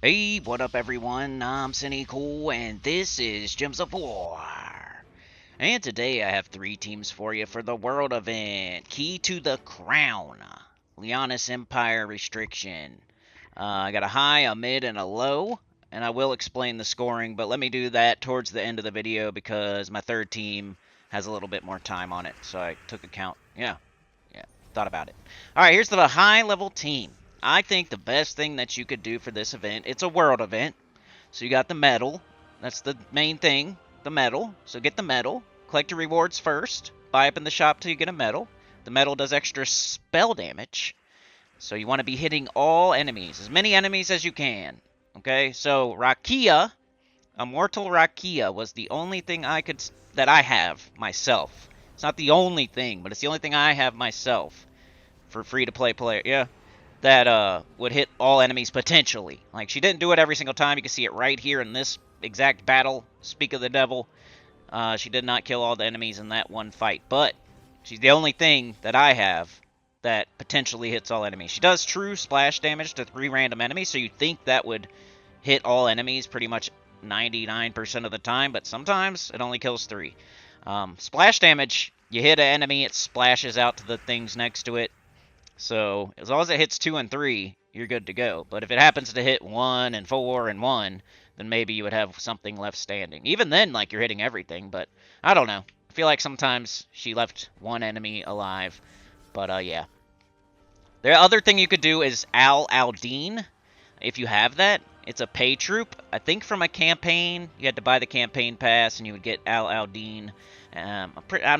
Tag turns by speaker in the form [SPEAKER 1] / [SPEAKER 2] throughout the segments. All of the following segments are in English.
[SPEAKER 1] Hey, what up everyone? I'm Sinnycool and this is Gems of War. And today I have 3 teams for you for the World Event. Key to the Crown. Leonis Empire Restriction. I got a high, a mid, and a low. And I will explain the scoring, but let me do that towards the end of the video because my third team has a little bit more time on it. So I took account. Yeah, thought about it. Alright, here's the high level team. I think the best thing that you could do for this event, it's a world event. So you got the medal. That's the main thing, the medal. So get the medal. Collect your rewards first. Buy up in the shop till you get a medal. The medal does extra spell damage. So you want to be hitting all enemies, as many enemies as you can. Okay, so Rakia, Immortal Rakia was the only thing that I have myself. It's not the only thing, but it's the only thing I have myself for free-to-play player. Yeah, that would hit all enemies potentially. Like, she didn't do it every single time. You can see it right here in this exact battle. Speak of the devil. She did not kill all the enemies in that one fight, but she's the only thing that I have that potentially hits all enemies. She does true splash damage to 3 random enemies, so you'd think that would hit all enemies pretty much 99% of the time, but sometimes it only kills 3. Splash damage, you hit an enemy, it splashes out to the things next to it. So as long as it hits 2 and 3, you're good to go. But if it happens to hit 1 and 4 and 1, then maybe you would have something left standing. Even then, like, you're hitting everything, but I don't know. I feel like sometimes she left one enemy alive. But yeah. The other thing you could do is Al Aldine, if you have that. It's a pay troop. I think from a campaign, you had to buy the campaign pass, and you would get Al Aldine. I'm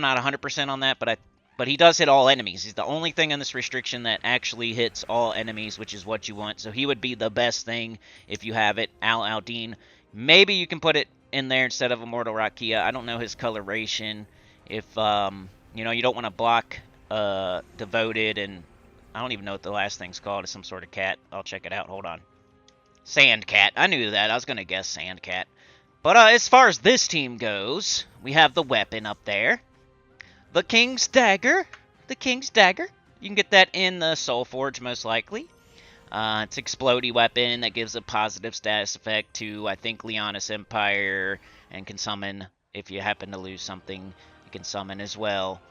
[SPEAKER 1] not 100% on that, but he does hit all enemies. He's the only thing in this restriction that actually hits all enemies, which is what you want. So he would be the best thing if you have it, Al Aldine. Maybe you can put it in there instead of Immortal Rakia. I don't know his coloration. If you don't want to block Devoted, and I don't even know what the last thing's called. It's some sort of cat. I'll check it out. Hold on. Sandcat. I knew that. I was going to guess Sandcat. But as far as this team goes, we have the weapon up there. The King's Dagger. The King's Dagger. You can get that in the Soul Forge, most likely. It's an explodey weapon that gives a positive status effect to, I think, Leonis Empire, and can summon, if you happen to lose something, you can summon as well.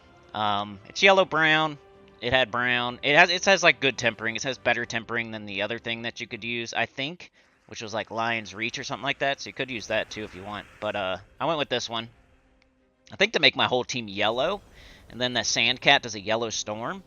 [SPEAKER 1] It's yellow-brown. It had brown. It has like good tempering. It has better tempering than the other thing that you could use, I think, which was like Lion's Reach or something like that. So you could use that too if you want. But I went with this one. I think to make my whole team yellow, and then that Sandcat does a yellow storm.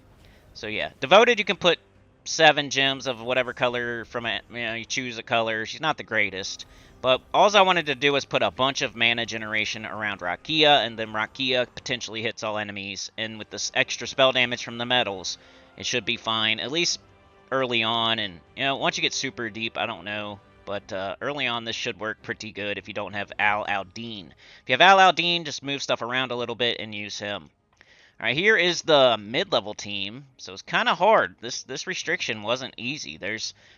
[SPEAKER 1] So yeah, Devoted, you can put 7 gems of whatever color from it. You choose a color. She's not the greatest. But all I wanted to do was put a bunch of mana generation around Rakia, and then Rakia potentially hits all enemies. And with this extra spell damage from the medals, it should be fine, at least early on. And, once you get super deep, I don't know. But early on, this should work pretty good if you don't have Al Aldine. If you have Al Aldine, just move stuff around a little bit and use him. All right, here is the mid-level team. So it's kind of hard. This restriction wasn't easy.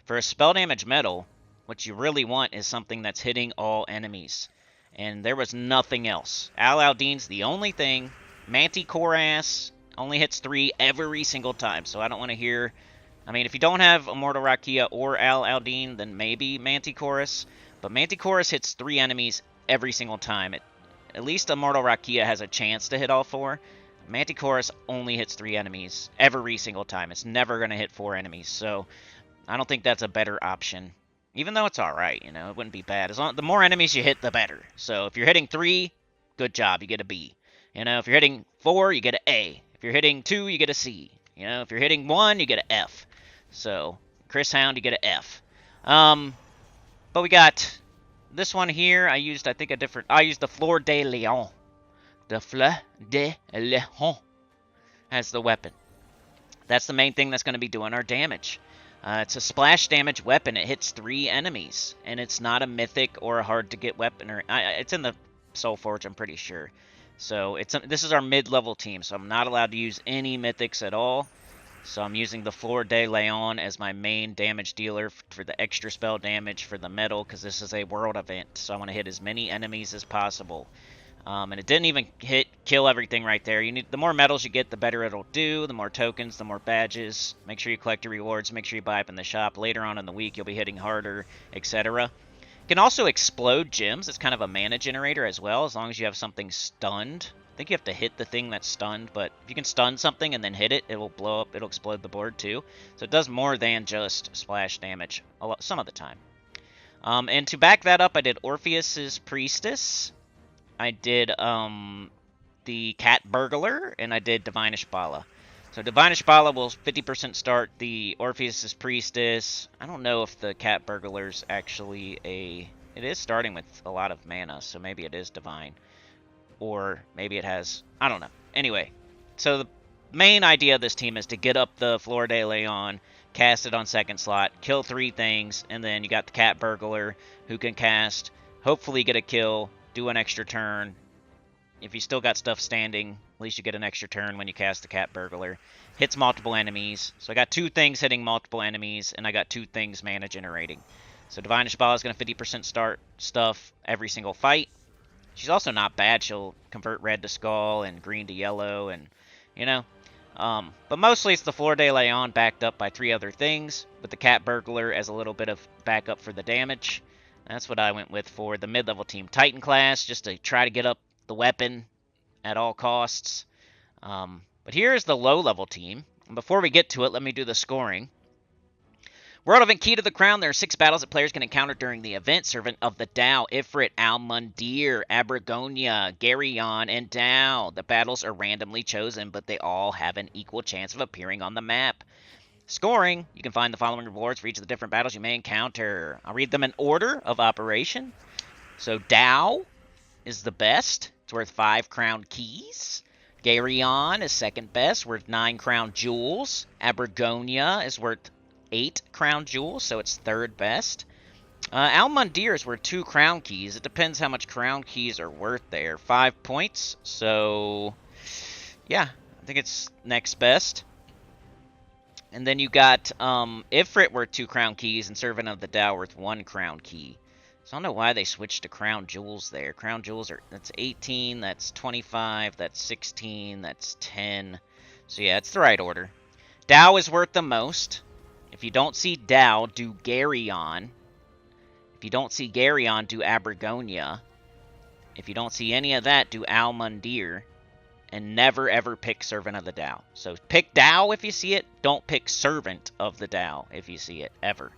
[SPEAKER 1] For a spell damage medal, what you really want is something that's hitting all enemies. And there was nothing else. Al Aldine's the only thing. Manticoras only hits 3 every single time. So I don't want to hear... I mean, if you don't have Immortal Rakia or Al Aldine, then maybe Manticoras. But Manticoras hits 3 enemies every single time. At least Immortal Rakia has a chance to hit all 4. Manticoras only hits 3 enemies every single time. It's never going to hit 4 enemies. So I don't think that's a better option. Even though it's alright, it wouldn't be bad. The more enemies you hit, the better. So if you're hitting 3, good job, you get a B. If you're hitting 4, you get an A. If you're hitting 2, you get a C. If you're hitting 1, you get an F. So, Chris Hound, you get an F. But we got this one here. I used the Fleur de Lion. The Fleur de Lion as the weapon. That's the main thing that's going to be doing our damage. It's a splash damage weapon. It hits 3 enemies, and it's not a mythic or a hard-to-get weapon. It's in the Soul Forge, I'm pretty sure. So this is our mid-level team, so I'm not allowed to use any mythics at all. So I'm using the Fleur de Lion as my main damage dealer for the extra spell damage for the medal, because this is a world event, so I want to hit as many enemies as possible. And it didn't even kill everything right there. The more medals you get, the better it'll do. The more tokens, the more badges. Make sure you collect your rewards. Make sure you buy up in the shop. Later on in the week, you'll be hitting harder, etc. You can also explode gems. It's kind of a mana generator as well, as long as you have something stunned. I think you have to hit the thing that's stunned, but if you can stun something and then hit it, it will blow up. It'll explode the board too. So it does more than just splash damage some of the time. And to back that up, I did Orpheus's Priestess. I did the Cat Burglar, and I did Divine Ishbala. So Divine Ishbala will 50% start the Orpheus's Priestess. I don't know if the Cat Burglar's actually a... It is starting with a lot of mana, so maybe it is Divine. Or maybe it has... I don't know. Anyway, so the main idea of this team is to get up the Flor de Leon, cast it on second slot, kill 3 things, and then you got the Cat Burglar who can cast, hopefully get a kill, do an extra turn. If you still got stuff standing, at least you get an extra turn when you cast the Cat Burglar. Hits multiple enemies. So I got 2 things hitting multiple enemies, and I got 2 things mana generating. So Divine Ishbala is going to 50% start stuff every single fight. She's also not bad. She'll convert red to skull and green to yellow, and, you know. But mostly it's the Flor de Leon backed up by 3 other things, with the Cat Burglar as a little bit of backup for the damage. That's what I went with for the mid-level team. Titan class, just to try to get up the weapon at all costs. But here's the low-level team. And before we get to it, let me do the scoring. World Event Key to the Crown. There are 6 battles that players can encounter during the event. Servant of the Tao, Ifrit, Almundir, Abragonia, Garyon, and Tao. The battles are randomly chosen, but they all have an equal chance of appearing on the map. Scoring, you can find the following rewards for each of the different battles you may encounter. I'll read them in order of operation. So Tao is the best. It's worth 5 crown keys. Garyon is second best, worth 9 crown jewels. Abragonia is worth 8 crown jewels, so it's third best. Almundir is worth 2 crown keys. It depends how much crown keys are worth there. 5 points, so yeah, I think it's next best. And then you got Ifrit worth 2 crown keys and Servant of the Tao worth 1 crown key. So I don't know why they switched to crown jewels there. Crown jewels are, that's 18, that's 25, that's 16, that's 10. So yeah, it's the right order. Tao is worth the most. If you don't see Tao, do Garyon. If you don't see Garyon, do Abragonia. If you don't see any of that, do Almundir. And never ever pick Servant of the Tao. So pick Tao if you see it. Don't pick Servant of the Tao if you see it, ever.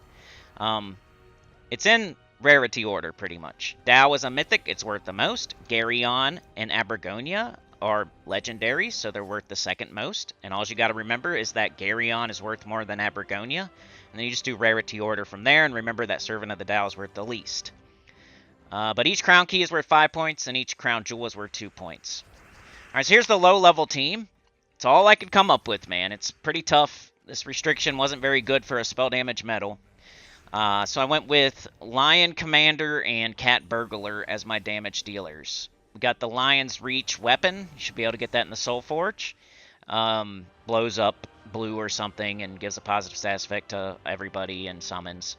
[SPEAKER 1] It's in rarity order, pretty much. Tao is a mythic. It's worth the most. Garyon and Abragonia are legendaries, so they're worth the second most. And all you got to remember is that Garyon is worth more than Abragonia. And then you just do rarity order from there, and remember that Servant of the Tao is worth the least. But each crown key is worth 5 points, and each crown jewel is worth 2 points. Alright, so here's the low-level team. It's all I could come up with, man. It's pretty tough. This restriction wasn't very good for a spell damage medal. So I went with Lion Commander and Cat Burglar as my damage dealers. We got the Lion's Reach weapon. You should be able to get that in the Soul Forge. Blows up blue or something and gives a positive status effect to everybody and summons.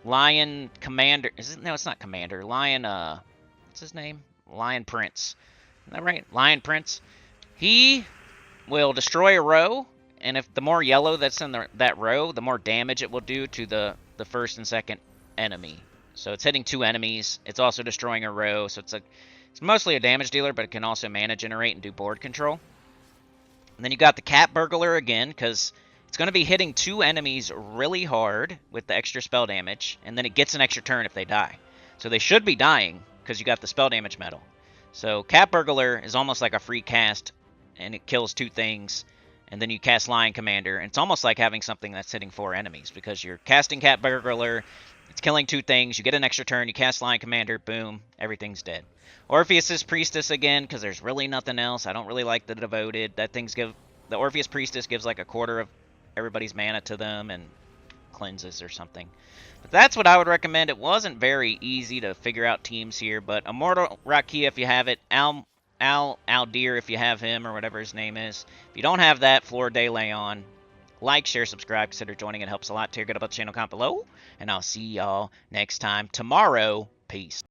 [SPEAKER 1] Lion Commander... No, it's not Commander. Lion... what's his name? Lion Prince. Isn't that right? Lion Prince. He will destroy a row, and if the more yellow that's in that row, the more damage it will do to the first and second enemy. So it's hitting 2 enemies. It's also destroying a row, so it's mostly a damage dealer, but it can also mana generate and do board control. And then you got the Cat Burglar again, because it's going to be hitting 2 enemies really hard with the extra spell damage, and then it gets an extra turn if they die. So they should be dying, because you got the spell damage medal. So Cat Burglar is almost like a free cast, and it kills 2 things, and then you cast Lion Commander, and it's almost like having something that's hitting 4 enemies, because you're casting Cat Burglar, it's killing 2 things, you get an extra turn, you cast Lion Commander, boom, everything's dead. Orpheus's Priestess again, because there's really nothing else. I don't really like the Devoted. The Orpheus Priestess gives like a quarter of everybody's mana to them, and cleanses or something. But that's what I would recommend. It wasn't very easy to figure out teams here, but Immortal Rakia if you have it, Aldir if you have him, or whatever his name is. If you don't have that, Flor de Leon. Like, share, subscribe, consider joining. It helps a lot. Get about the channel, comment below, and I'll see y'all next time tomorrow. Peace.